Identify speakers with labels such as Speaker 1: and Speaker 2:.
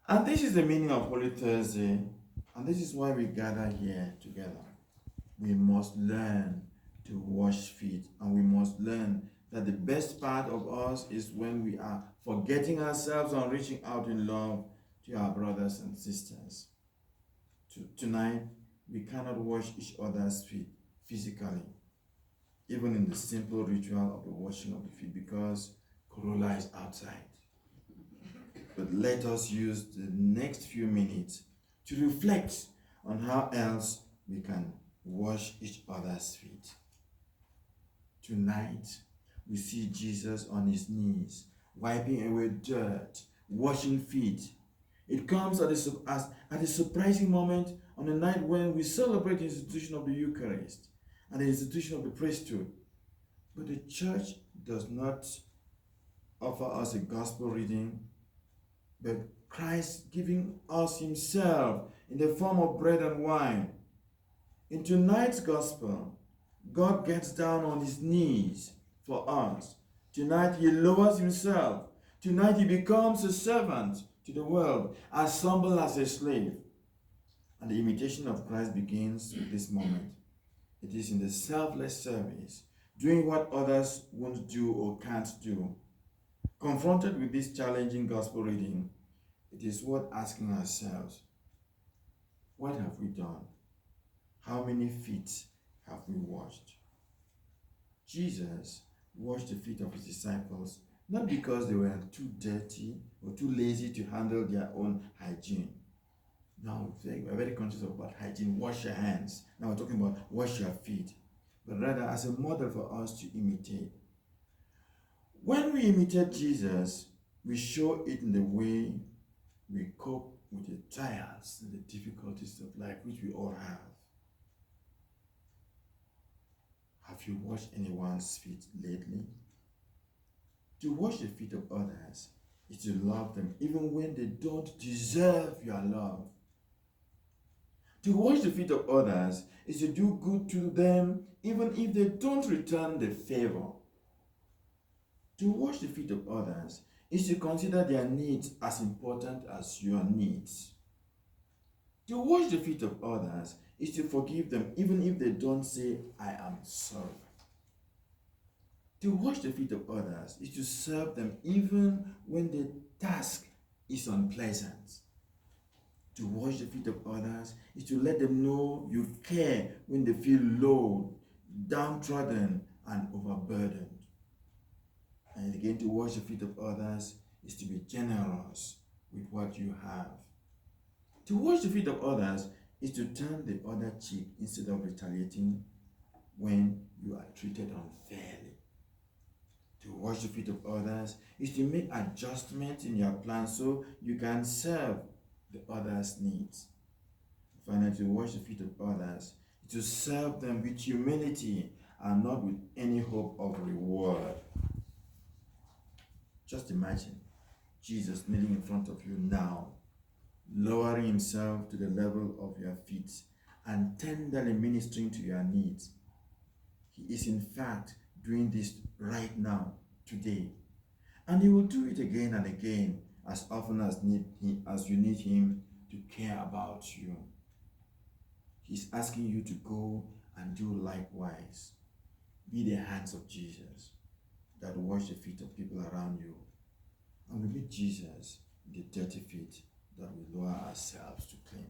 Speaker 1: And this is the meaning of Holy Thursday, and this is why we gather here together. We must learn to wash feet, and we must learn that the best part of us is when we are forgetting ourselves and reaching out in love to our brothers and sisters. Tonight, we cannot wash each other's feet physically, even in the simple ritual of the washing of the feet, because Corolla is outside. But let us use the next few minutes to reflect on how else we can wash each other's feet. Tonight, we see Jesus on his knees, wiping away dirt, washing feet. It comes at a surprising moment on the night when we celebrate the institution of the Eucharist and the institution of the priesthood. But the church does not offer us a gospel reading, but Christ giving us himself in the form of bread and wine. In tonight's gospel, God gets down on his knees for us. Tonight he lowers himself. Tonight he becomes a servant to the world, as humble as a slave. And the imitation of Christ begins with this moment. It is in the selfless service, doing what others won't do or can't do. Confronted with this challenging gospel reading, it is worth asking ourselves, what have we done? How many feet have we washed? Jesus washed the feet of his disciples, not because they were too dirty or too lazy to handle their own hygiene. Now, we're very conscious about hygiene. Wash your hands. Now we're talking about wash your feet. But rather as a model for us to imitate. When we imitate Jesus, we show it in the way we cope with the trials and the difficulties of life, which we all have. Have you washed anyone's feet lately? To wash the feet of others is to love them even when they don't deserve your love. To wash the feet of others is to do good to them even if they don't return the favor. To wash the feet of others is to consider their needs as important as your needs. To wash the feet of others is to forgive them even if they don't say, I am sorry. To wash the feet of others is to serve them even when the task is unpleasant. To wash the feet of others is to let them know you care when they feel low, downtrodden, and overburdened. And again, to wash the feet of others is to be generous with what you have. To wash the feet of others is to turn the other cheek instead of retaliating when you are treated unfairly. To wash the feet of others is to make adjustments in your plan so you can serve the others' needs. Finally, to wash the feet of others is to serve them with humility and not with any hope of reward. Just imagine Jesus kneeling in front of you now, lowering himself to the level of your feet and tenderly ministering to your needs. He is in fact doing this right now, today. And he will do it again and again as often as you need him to care about you. He's asking you to go and do likewise. Be the hands of Jesus that wash the feet of people around you. And we meet Jesus in the dirty feet that we lower ourselves to clean.